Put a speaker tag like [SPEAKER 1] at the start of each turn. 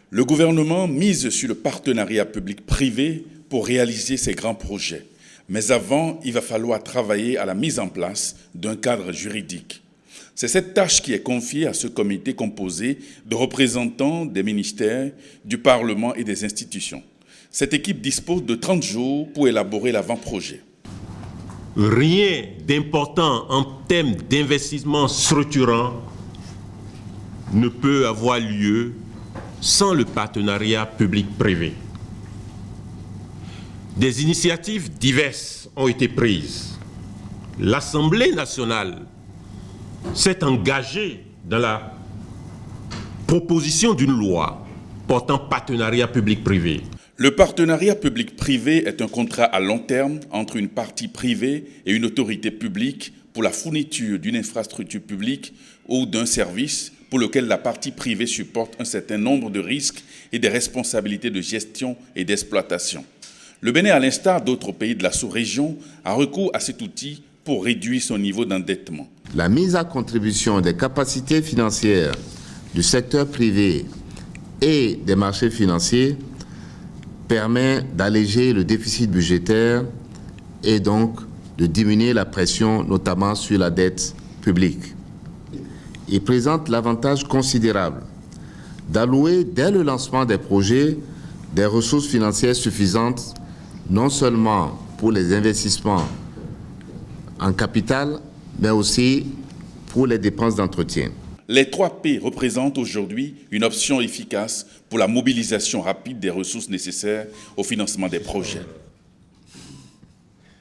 [SPEAKER 1] Le gouvernement mise sur le partenariat public-privé pour réaliser ces grands projets. Mais avant, il va falloir travailler à la mise en place d'un cadre juridique. C'est cette tâche qui est confiée à ce comité composé de représentants des ministères, du Parlement et des institutions. Cette équipe dispose de 30 jours pour élaborer l'avant-projet.
[SPEAKER 2] Rien d'important en termes d'investissement structurant ne peut avoir lieu sans le partenariat public-privé. Des initiatives diverses ont été prises. L'Assemblée nationale s'est engagée dans la proposition d'une loi portant partenariat public-privé.
[SPEAKER 1] Le partenariat public-privé est un contrat à long terme entre une partie privée et une autorité publique pour la fourniture d'une infrastructure publique ou d'un service pour lequel la partie privée supporte un certain nombre de risques et des responsabilités de gestion et d'exploitation. Le Bénin, à l'instar d'autres pays de la sous-région, a recours à cet outil pour réduire son niveau d'endettement.
[SPEAKER 3] La mise à contribution des capacités financières du secteur privé et des marchés financiers permet d'alléger le déficit budgétaire et donc de diminuer la pression, notamment sur la dette publique. Il présente l'avantage considérable d'allouer dès le lancement des projets des ressources financières suffisantes, non seulement pour les investissements en capital, mais aussi pour les dépenses d'entretien.
[SPEAKER 1] Les 3 P représentent aujourd'hui une option efficace pour la mobilisation rapide des ressources nécessaires au financement des projets.